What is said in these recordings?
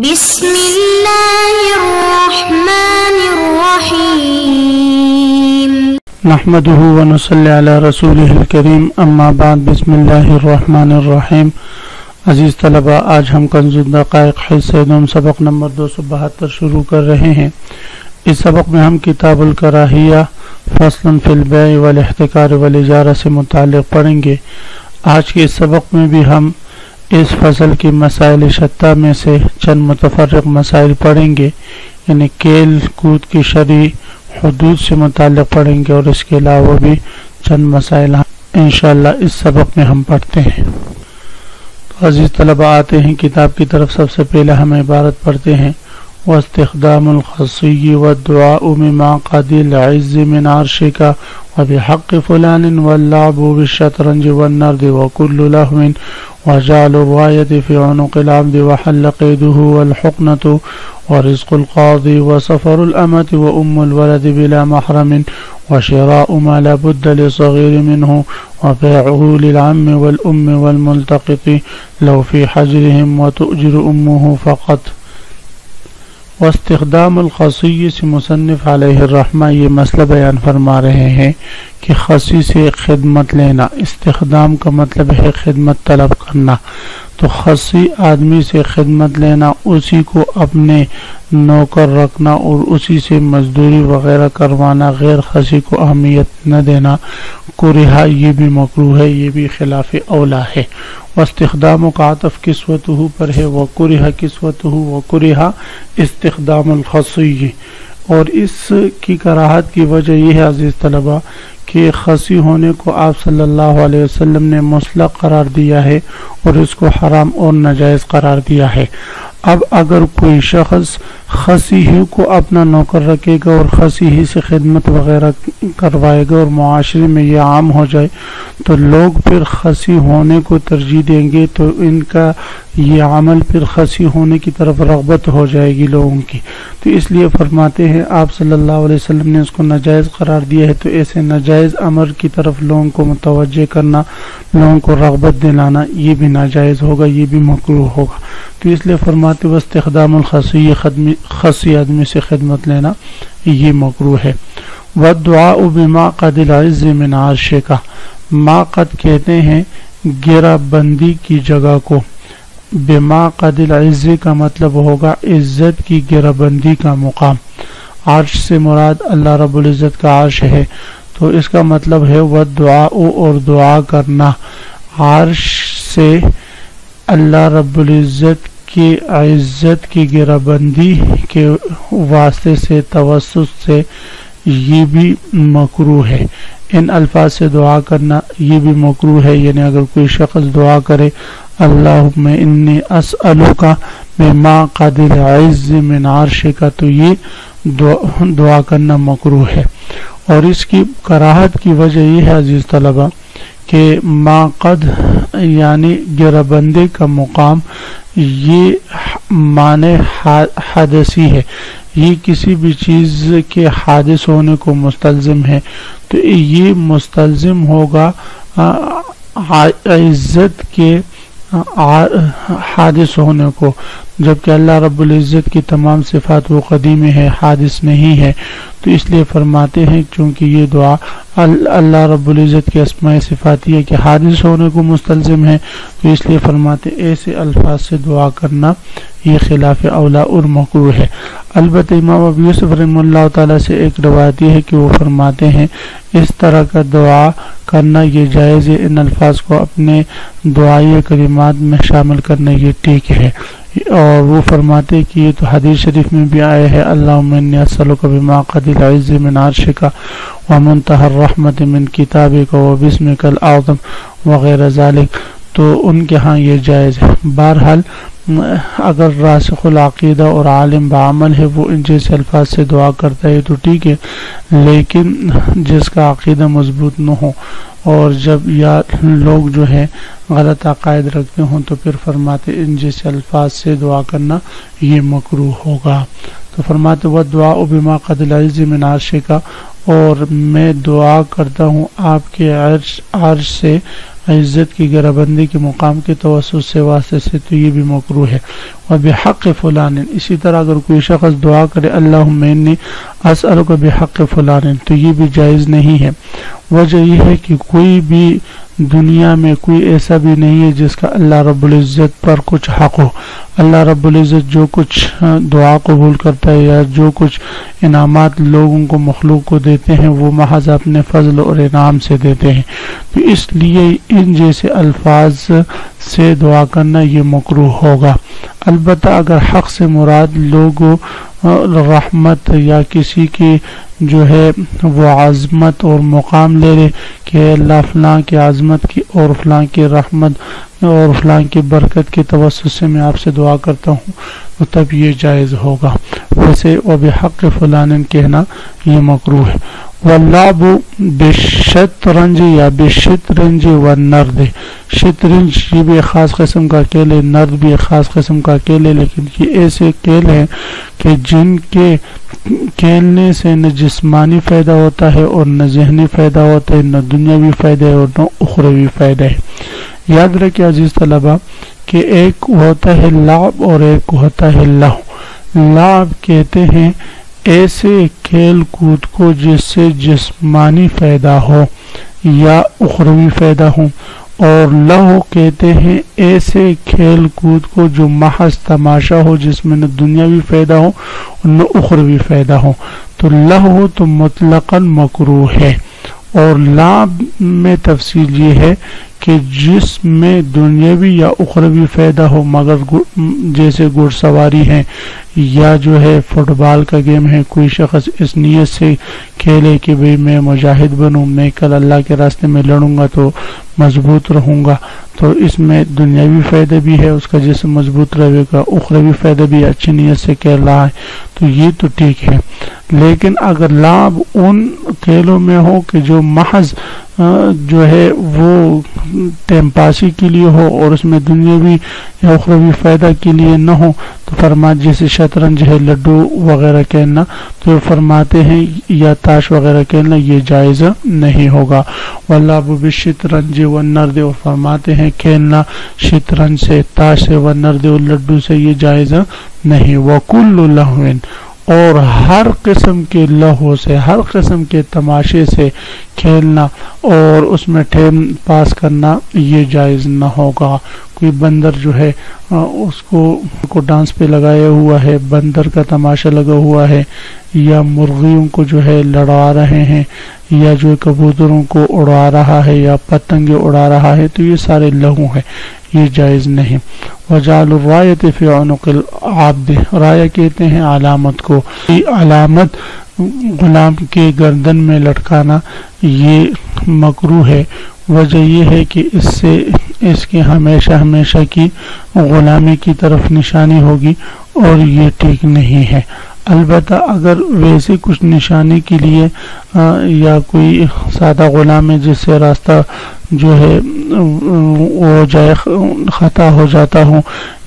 بسم اللہ الرحمن الرحیم نحمده ونصلی علی رسولہ الکریم اما بعد بسم اللہ الرحمن الرحیم۔ عزیز طلبہ، آج ہم کنز الدقائق حصہ دوم سبق نمبر 272 شروع کر رہے ہیں۔ اس سبق میں ہم کتاب الکراہیہ فصل فی البیع والاحتکار والاجارہ سے متعلق پڑھیں گے۔ آج کے اس سبق میں بھی ہم اس فصل کی مسائل شتہ میں سے چند متفرق مسائل پڑھیں گے، یعنی کیل کود کی شرعی حدود سے متعلق پڑھیں گے، اور اس کے علاوہ بھی چند مسائل انشاءاللہ اس سبق میں ہم پڑھتے ہیں۔ تو عزیز طلبہ، آتے ہیں کتاب کی طرف۔ سب سے پہلے ہم عبارت پڑھتے ہیں: واستخدام الخصی والدعاء بمعقد العز من عرشك وبحق فلان واللعب بالشطرنج والنرد وكل لهو وجعل الراية في عنق العبد وحل قيده والحقنة ورزق القاضي وسفر الأمة وأم الولد بلا محرم وشراء ما لا بد للصغير منه وبيعه للعم والأم والملتقط لو في حجرهم وتؤجر أمه فقط۔ واستخدام الخصی سے مصنف علیہ الرحمہ یہ مسئلہ بیان فرما رہے ہیں کہ خصی سے خدمت لینا، استخدام کا مطلب ہے خدمت طلب کرنا، تو خصی آدمی سے خدمت لینا، اسی کو اپنے نوکر رکھنا اور اسی سے مزدوری وغیرہ کروانا، غیر خصی کو اہمیت نہ دینا، کرہا یہ بھی مکروہ ہے، یہ بھی خلاف اولا ہے۔ واستخدام کا عطف کسوتہ پر ہے، وکرہ کسوتہ، وکرہ استخدام الخصی، اور اس کی کراہت کی وجہ یہ ہے عزیز طلبہ کہ خصی ہونے کو آپ صلی اللہ علیہ وسلم نے مطلق قرار دیا ہے اور اس کو حرام اور ناجائز قرار دیا ہے۔ اب اگر کوئی شخص خصی ہی کو اپنا نوکر رکھے گا اور خصی ہی سے خدمت وغیرہ کروائے گا اور معاشرے میں یہ عام ہو جائے تو لوگ پھر خصی ہونے کو ترجیح دیں گے، تو ان کا یہ عمل پھر خصی ہونے کی طرف رغبت ہو جائے گی لوگوں کی۔ تو اس لیے فرماتے ہیں آپ صلی اللہ علیہ وسلم نے اس کو ناجائز قرار دیا ہے، تو ایسے ناجائز امر کی طرف لوگوں کو متوجہ کرنا، لوگوں کو رغبت دلانا، یہ بھی ناجائز ہوگا، یہ بھی مکروہ ہوگا۔ تو اس لیے فرماتے واستخدام الخصی، خصی آدمی سے خدمت لینا یہ مکروہ ہے۔ والدعاء بمعقد العز من عرشك، معقد کہتے ہیں گرہ بندی کی جگہ کو، بمعقد العز کا مطلب ہوگا عزت کی گرہ بندی کا مقام۔ عرش سے مراد اللہ رب العزت کا عرش ہے، تو اس کا مطلب ہے والدعاء، اور دعا کرنا، عرش سے اللہ رب العزت کی عزت کی گرہ بندی کے واسطے سے، توسط سے، یہ بھی مکروہ ہے۔ ان الفاظ سے دعا کرنا یہ بھی مکروہ ہے، یعنی اگر کوئی شخص دعا کرے اللہم انی اسألک بمعقد العز من عرشک، تو یہ دعا کرنا مکروہ ہے۔ اور اس کی کراہت کی وجہ یہ ہے عزیز طلبہ کہ معقد یعنی گرہ بندی کا مقام، یہ معنی حادثی ہے، یہ کسی بھی چیز کے حادث ہونے کو مستلزم ہے، تو یہ مستلزم ہوگا عزت کے حادث ہونے کو، جبکہ اللہ رب العزت کی تمام صفات وہ قدیم ہے، حادث نہیں ہے۔ تو اس لیے فرماتے ہیں چونکہ یہ دعا اللہ رب العزت کے اسماء صفات یہ کہ حادث ہونے کو مستلزم ہے، تو اس لیے فرماتے ایسے الفاظ سے دعا کرنا یہ خلاف اولا اور مکروہ ہے۔ البتہ امام ابو یوسف رحمہ اللہ تعالیٰ سے ایک روایت ہے کہ وہ فرماتے ہیں اس طرح کا دعا کرنا یہ جائز ہے، ان الفاظ کو اپنے دعائی کلمات میں شامل کرنا یہ ٹھیک ہے۔ اور وہ فرماتے کہ یہ تو حدیث شریف میں بھی آئے ہے اللہم انی اسألک بمعقد العز من عرشک ومنتہى الرحمت من کتابک وباسمک الاعظم وغیرہ ذالک، تو ان کے ہاں یہ جائز ہے۔ بہرحال اگر راسخ العقیدہ اور عالم بعمل ہے وہ ان جیسے الفاظ سے دعا کرتا ہے تو ٹھیک ہے، لیکن جس کا عقیدہ مضبوط نہ ہو اور جب یا لوگ جو ہے غلط عقائد رکھتے ہوں تو پھر فرماتے ان جیسے الفاظ سے دعا کرنا یہ مکروہ ہوگا۔ تو فرماتے والدعاء بمعقد العز من عرشک، اور میں دعا کرتا ہوں آپ کے عرش سے عزت کی گرہ بندی کے مقام کے توسط سے واسطے سے، تو یہ بھی مکروہ ہے۔ وبحق فلان، اسی طرح اگر کوئی شخص دعا کرے اللہم انی اسألک بحق فلان، تو یہ بھی جائز نہیں ہے۔ وجہ یہ ہے کہ کوئی بھی دنیا میں کوئی ایسا بھی نہیں ہے جس کا اللہ رب العزت پر کچھ حق ہو۔ اللہ رب العزت جو کچھ دعا قبول کرتا ہے یا جو کچھ انعامات لوگوں کو مخلوق کو دیتے ہیں وہ محض اپنے فضل اور انعام سے دیتے ہیں، تو اس لیے ان جیسے الفاظ سے دعا کرنا یہ مکروہ ہوگا۔ البتہ اگر حق سے مراد لوگوں رحمت یا کسی کی جو ہے وہ عظمت اور مقام لے لے کہ اللہ فلاں کی عظمت کی اور فلاں کی رحمت اور فلاں کی برکت کے توسط سے میں آپ سے دعا کرتا ہوں، تو تب یہ جائز ہوگا۔ ویسے وبحق فلان کہنا یہ مکروہ ہے۔ واللعب بالشطرنج یا بالشطرنج والنرد، شطرنج یہ بھی ایک خاص قسم کا کھیل ہے، نرد بھی ایک خاص قسم کا کھیل ہے، لیکن یہ ایسے کھیل ہیں کہ جن کے کھیلنے سے نہ جسمانی فائدہ ہوتا ہے اور نہ ذہنی فائدہ ہوتا ہے، نہ دنیاوی فائدہ ہے اور نہ اخروی فائدہ ہے۔ یاد رکھیں عزیز طلبہ کہ ایک ہوتا ہے لعب اور ایک ہوتا ہے لہو۔ لعب کہتے ہیں ایسے کھیل کود کو جس سے جسمانی فائدہ ہو یا اخروی فائدہ ہو، اور لہو کہتے ہیں ایسے کھیل کود کو جو محض تماشا ہو جس میں نہ دنیاوی فائدہ ہو نہ اخروی فائدہ ہو۔ تو لہو تو مطلقاً مکروہ ہے، اور لعب میں تفصیل یہ ہے کہ جس میں دنیاوی یا اخروی فائدہ ہو، مگر جیسے گھڑ سواری ہے یا جو ہے فٹ بال کا گیم ہے، کوئی شخص اس نیت سے کھیلے کہ بھئی میں مجاہد بنوں، میں کل اللہ کے راستے میں لڑوں گا تو مضبوط رہوں گا، تو اس میں دنیاوی فائدہ بھی ہے، اس کا جسم مضبوط رہے گا، اخروی فائدہ بھی اچھی نیت سے کھیل رہا ہے، تو یہ تو ٹھیک ہے۔ لیکن اگر لعب ان کھیلوں میں ہو کہ جو محض جو ہے وہ ٹائم پاسی کے لیے ہو اور اس میں دنیاوی یا اخروی فائدہ کے لیے نہ ہو، تو فرماتے جیسے شطرنج ہے، لڈو وغیرہ کھیلنا، تو فرماتے ہیں یا تاش وغیرہ کھیلنا یہ جائز نہیں ہوگا۔ واللعب بالشطرنج والنرد، اور فرماتے ہیں کھیلنا شطرنج سے، تاش سے، والنرد اور لڈو سے یہ جائز نہیں۔ وکل لہو، اور ہر قسم کے لہو سے، ہر قسم کے تماشے سے کھیلنا اور اس میں ٹائم پاس کرنا یہ جائز نہ ہوگا۔ کوئی بندر جو ہے اس کو ڈانس پہ لگایا ہوا ہے، بندر کا تماشا لگا ہوا ہے، یا مرغیوں کو جو ہے لڑا رہے ہیں، یا جو کبوتروں کو اڑا رہا ہے یا پتنگیں اڑا رہا ہے، تو یہ سارے لہو ہیں، یہ جائز نہیں۔ وجعل الرایۃ فی عنق العبد، رایہ کہتے ہیں علامت کو، علامت غلام کے گردن میں لٹکانا یہ مکروہ ہے۔ وجہ یہ ہے کہ اس سے اس کی ہمیشہ ہمیشہ کی غلامی کی طرف نشانی ہوگی، اور یہ ٹھیک نہیں ہے۔ البتہ اگر ویسے کچھ نشانی کے لیے یا کوئی سادہ غلام ہے جس سے راستہ جو ہے وہ جائے خطا ہو جاتا ہو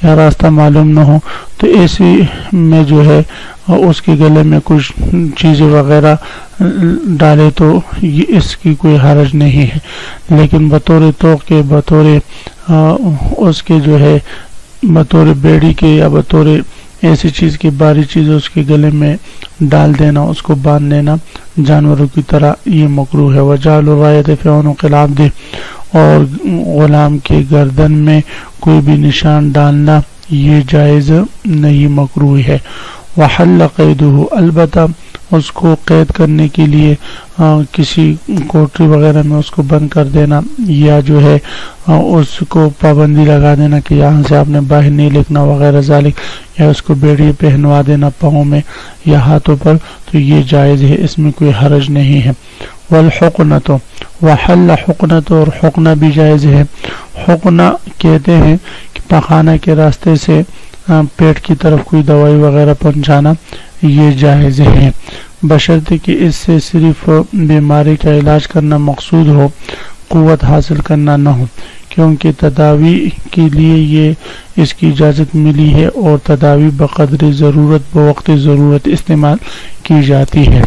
یا راستہ معلوم نہ ہو، تو ایسی میں جو ہے اس کے گلے میں کچھ چیزیں وغیرہ ڈالے تو یہ اس کی کوئی حرج نہیں ہے، لیکن بطور توق کے، بطور اس کے جو ہے بطور بیڑی کے یا بطور ایسی چیز کی باری چیز اس کے گلے میں ڈال دینا، اس کو باندھ دینا جانوروں کی طرح، یہ مکروہ ہے۔ وجعل الرایۃ فی عنق العبد، اور غلام کے گردن میں کوئی بھی نشان ڈالنا یہ جائز نہیں، مکروہ ہے۔ وحل قیدہ، البتہ اس کو قید کرنے کے لیے کسی کوٹری وغیرہ میں اس کو بند کر دینا، یا جو ہے اس کو پابندی لگا دینا کہ یہاں سے آپ نے باہر نہیں لکھنا وغیرہ ذالک، یا اس کو بیڑی پہنوا دینا پاؤں میں یا ہاتھوں پر، تو یہ جائز ہے، اس میں کوئی حرج نہیں ہے۔ والحقنۃ، وحل حقنۃ، اور حقنہ بھی جائز ہے۔ حقنہ کہتے ہیں کہ پخانہ کے راستے سے پیٹ کی طرف کوئی دوائی وغیرہ پہنچانا، یہ جائز ہے، بشرطے کہ اس سے صرف بیماری کا علاج کرنا مقصود ہو، قوت حاصل کرنا نہ ہو، کیونکہ تداوی کے لیے یہ اس کی اجازت ملی ہے، اور تداوی بقدر ضرورت بوقت ضرورت استعمال کی جاتی ہے۔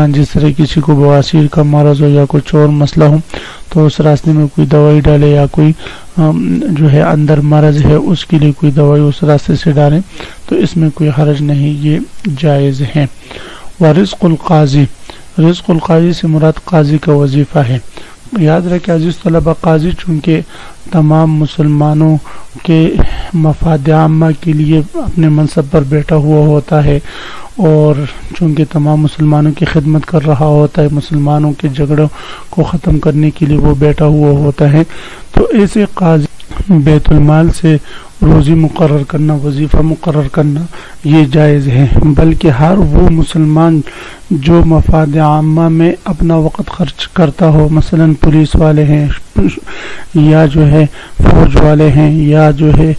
جس طرح کسی کو بواسیر کا مرض ہو یا کچھ اور مسئلہ ہو تو اس راستے میں کوئی دوائی ڈالے یا کوئی جو ہے اندر مرض ہے اس کے لیے کوئی دوائی اس راستے سے ڈالیں تو اس میں کوئی حرج نہیں، یہ جائز ہے۔ ورزق القاضی، رزق القاضی سے مراد قاضی کا وظیفہ ہے۔ یاد رکھیں عزیز طلبہ، قاضی چونکہ تمام مسلمانوں کے مفاد عامہ کے لیے اپنے منصب پر بیٹھا ہوا ہوتا ہے، اور چونکہ تمام مسلمانوں کی خدمت کر رہا ہوتا ہے، مسلمانوں کے جھگڑوں کو ختم کرنے کے لیے وہ بیٹھا ہوا ہوتا ہے، تو ایسے قاضی بیت المال سے روزی مقرر کرنا، وظیفہ مقرر کرنا یہ جائز ہے۔ بلکہ ہر وہ مسلمان جو مفاد عامہ میں اپنا وقت خرچ کرتا ہو، مثلا پولیس والے ہیں یا جو ہے فوج والے ہیں یا جو ہے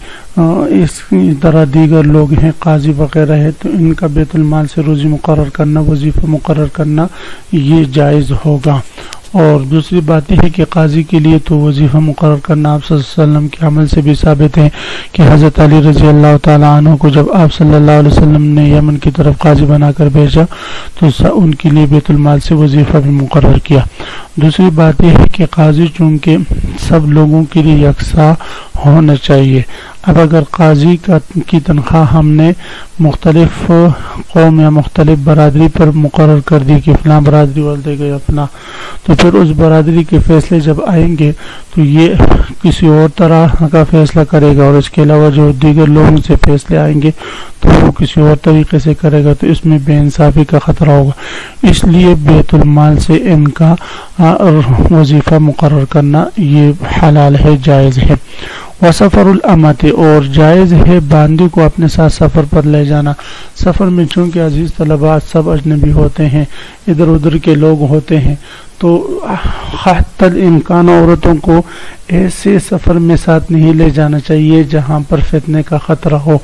اس طرح دیگر لوگ ہیں، قاضی وغیرہ ہے، تو ان کا بیت المال سے روزی مقرر کرنا، وظیفہ مقرر کرنا یہ جائز ہوگا۔ اور دوسری بات یہ ہے کہ قاضی کے لیے تو وظیفہ مقرر کرنا آپ صلی اللہ علیہ وسلم کے عمل سے بھی ثابت ہے کہ حضرت علی رضی اللہ تعالیٰ عنہ کو جب آپ صلی اللہ علیہ وسلم نے یمن کی طرف قاضی بنا کر بھیجا تو ان کے لیے بیت المال سے وظیفہ بھی مقرر کیا۔ دوسری بات یہ ہے کہ قاضی چونکہ سب لوگوں کے لیے یکساں ہونا چاہیے۔ اب اگر قاضی کی تنخواہ ہم نے مختلف قوم یا مختلف برادری پر مقرر کر دی کہ فلاں برادری والے دے گئے اپنا، تو پھر اس برادری کے فیصلے جب آئیں گے تو یہ کسی اور طرح کا فیصلہ کرے گا، اور اس کے علاوہ جو دیگر لوگوں سے فیصلے آئیں گے تو وہ کسی اور طریقے سے کرے گا، تو اس میں بے انصافی کا خطرہ ہوگا۔ اس لیے بیت المال سے ان کا وظیفہ مقرر کرنا یہ حلال ہے، جائز ہے۔ وسفر الامت، اور جائز ہے باندی کو اپنے ساتھ سفر پر لے جانا۔ سفر میں چونکہ عزیز طلباء سب اجنبی ہوتے ہیں، ادھر ادھر کے لوگ ہوتے ہیں، تو حتی الامکان عورتوں کو ایسے سفر میں ساتھ نہیں لے جانا چاہیے جہاں پر فتنے کا خطرہ ہو۔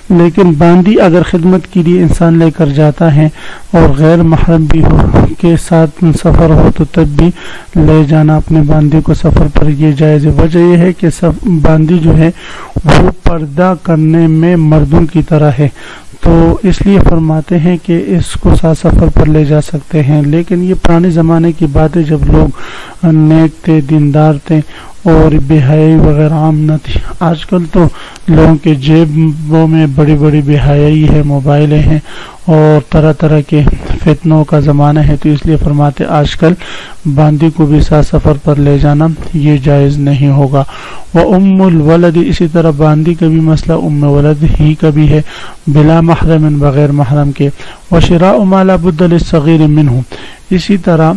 لیکن باندی اگر خدمت کے لیے انسان لے کر جاتا ہے اور غیر محرم بھی ہو کے ساتھ سفر ہو تو تب بھی لے جانا اپنے باندی کو سفر پر یہ جائز ہے۔ وجہ یہ ہے کہ باندی جو ہے وہ پردہ کرنے میں مردوں کی طرح ہے، تو اس لیے فرماتے ہیں کہ اس کو ساتھ سفر پر لے جا سکتے ہیں۔ لیکن یہ پرانے زمانے کی بات ہے جب لوگ نیک تھے، دیندار تھے اور بے حیائی وغیرہ عام نہ تھی۔ آج کل تو لوگوں کے جیبوں میں بڑی بڑی بے حیائی ہے، موبائلیں ہیں اور طرح طرح کے فتنوں کا زمانہ ہے، تو اس لیے فرماتے آج کل باندی کو بھی ساتھ سفر پر لے جانا یہ جائز نہیں ہوگا۔ وَأُمُّ الْوَلَدِ، اسی طرح باندی کا بھی مسئلہ ام ولد ہی کا بھی ہے، بلا محرم، بغیر محرم کے۔ وَشِرَاءُ مَا لَا بُدَّ لِلصَّغِيرِ مِنْهُ، اسی طرح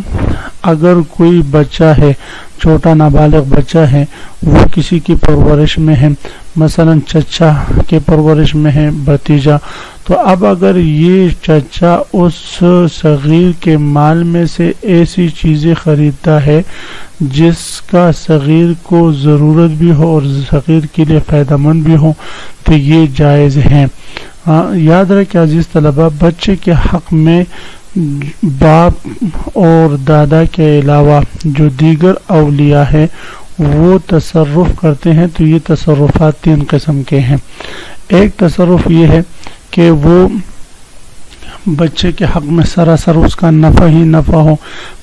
اگر کوئی بچہ ہے، چھوٹا نابالغ بچہ ہے، وہ کسی کی پرورش میں ہے، مثلا چچا کے پرورش میں ہے، بھتیجا، تو اب اگر یہ چچا اس صغیر کے مال میں سے ایسی چیزیں خریدتا ہے جس کا صغیر کو ضرورت بھی ہو اور صغیر کے لیے فائدہ مند بھی ہو تو یہ جائز ہے۔ یاد رکھیں عزیز طلبہ، بچے کے حق میں باپ اور دادا کے علاوہ جو دیگر اولیاء ہے وہ تصرف کرتے ہیں، تو یہ تصرفات تین قسم کے ہیں۔ ایک تصرف یہ ہے کہ وہ بچے کے حق میں سراسر اس کا نفع ہی نفع ہو،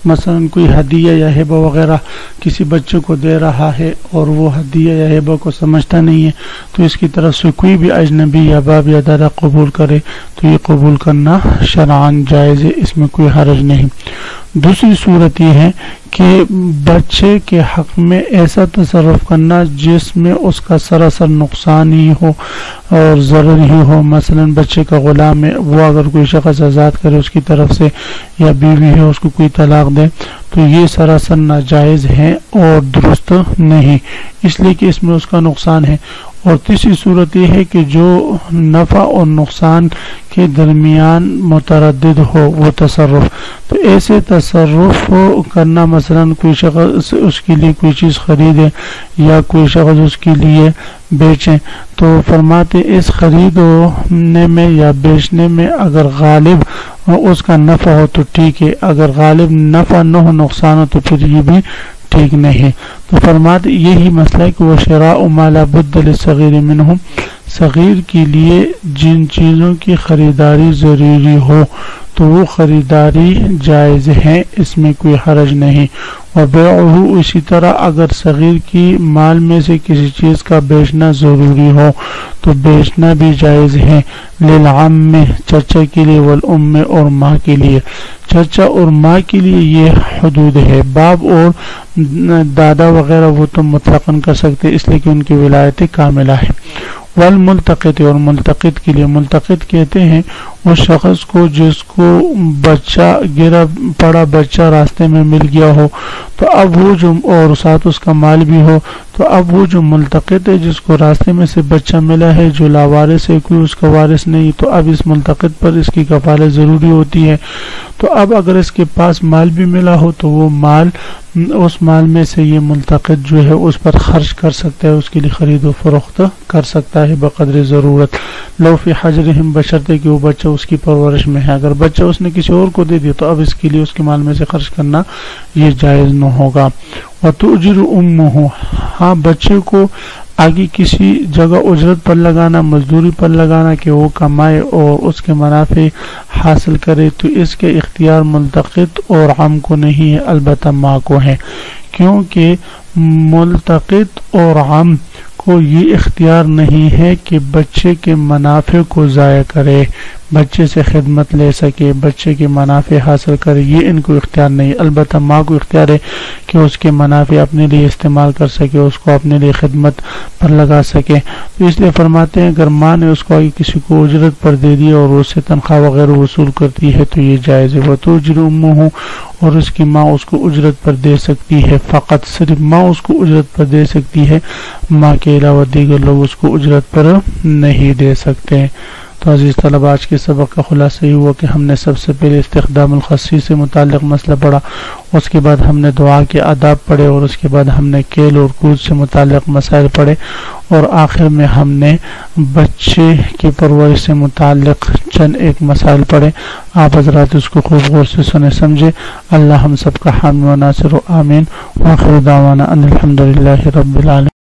مثلا کوئی ہدیہ یا ہبہ وغیرہ کسی بچے کو دے رہا ہے اور وہ ہدیہ یا ہبہ کو سمجھتا نہیں ہے، تو اس کی طرف سے کوئی بھی اجنبی یا باپ یا دادا قبول کرے تو یہ قبول کرنا شرعاً جائز ہے، اس میں کوئی حرج نہیں۔ دوسری صورت یہ ہے کہ بچے کے حق میں ایسا تصرف کرنا جس میں اس کا سراسر نقصان ہی ہو اور ضرر ہی ہو، مثلا بچے کا غلام ہے، وہ اگر کوئی شخص آزاد کرے اس کی طرف سے، یا بیوی ہے اس کو کوئی طلاق دے، تو یہ سراسر ناجائز ہے اور درست نہیں، اس لیے کہ اس میں اس کا نقصان ہے۔ اور تیسری صورت یہ ہے کہ جو نفع اور نقصان کے درمیان متردد ہو وہ تصرف، تو ایسے تصرف کرنا، مثلا کوئی شخص اس کے لیے کوئی چیز خریدے یا کوئی شخص اس کے لیے بیچیں، تو فرماتے اس خریدنے میں یا بیچنے میں اگر غالب اس کا نفع ہو تو ٹھیک ہے، اگر غالب نفع نہ ہو نقصان ہو تو پھر یہ بھی ٹھیک نہیں۔ تو فرماتے یہی مسئلہ ہے کہ وہ شراء ما لا بد للصغیر منہ، صغیر کے لیے جن چیزوں کی خریداری ضروری ہو تو وہ خریداری جائز ہے، اس میں کوئی حرج نہیں۔ وبیعہ، اسی طرح اگر صغیر کی مال میں سے کسی چیز کا بیچنا ضروری ہو تو بیچنا بھی جائز ہے، للعم، چچا کے لیے، والام، اور ماں کے لیے۔ چچا اور ماں کے لیے یہ حدود ہے، باپ اور دادا وغیرہ وہ تو مطلقاً کر سکتے اس لیے کہ ان کی ولایت کاملہ ہے۔ والملتقط، اور ملتقط کے لیے، ملتقط کہتے ہیں اس شخص کو جس کو بچہ گرا پڑا بچہ راستے میں مل گیا ہو تو اب وہ جو، اور ساتھ اس کا مال بھی ہو، تو اب وہ جو ملتقط ہے جس کو راستے میں سے بچہ ملا ہے جو لاوارث ہے، کوئی اس کا وارث نہیں، تو اب اس ملتقط پر اس کی کفالت ضروری ہوتی ہے۔ تو اب اگر اس کے پاس مال بھی ملا ہو تو وہ مال، اس مال میں سے یہ ملتقط جو ہے اس پر خرچ کر سکتا ہے، اس کے لیے خرید و فروخت کر سکتا ہے بقدر ضرورت۔ لو فی حجرہم، بشرطے کہ وہ بچہ اس کی پرورش میں ہے، اگر بچہ اس نے کسی اور کو دے دیا تو اب اس کے لیے اس کے مال میں سے خرچ کرنا یہ جائز نہ ہوگا۔ وتؤجر امہ، ہاں بچے کو آگے کسی جگہ اجرت پر لگانا، مزدوری پر لگانا کہ وہ کمائے اور اس کے منافع حاصل کرے، تو اس کے اختیار ملتقط اور عام کو نہیں ہے، البتہ ماں کو ہے، کیونکہ ملتقط اور عام کو یہ اختیار نہیں ہے کہ بچے کے منافع کو ضائع کرے، بچے سے خدمت لے سکے، بچے کے منافع حاصل کرے، یہ ان کو اختیار نہیں، البتہ ماں کو اختیار ہے کہ اس کے منافع اپنے لیے استعمال کر سکے، اس کو اپنے لیے خدمت پر لگا سکے۔ تو اس لیے فرماتے ہیں اگر ماں نے اس کو کسی کو اجرت پر دے دیا اور اس سے تنخواہ وغیرہ وصول کرتی ہے تو یہ جائز ہے۔ وتؤجر امہ، اور اس کی ماں اس کو اجرت پر دے سکتی ہے، فقط صرف ماں اس کو اجرت پر دے سکتی ہے، ماں کے علاوہ دیگر لوگ اس کو اجرت پر نہیں دے سکتے۔ تو عزیز طلبہ، آج کے سبق کا خلاصہ یہ ہوا کہ ہم نے سب سے پہلے استخدام الخصی سے متعلق مسئلہ پڑھا، اس کے بعد ہم نے دعا کے آداب پڑھے، اور اس کے بعد ہم نے کھیل اور کود سے متعلق مسائل پڑھے، اور آخر میں ہم نے بچے کی پرورش سے متعلق چند ایک مسائل پڑھے۔ آپ حضرات اس کو خوب غور سے سنے سمجھے۔ اللہ ہم سب کا حامی و ناصر و آمین، وآخر دعوانا ان الحمدللہ رب العالمین۔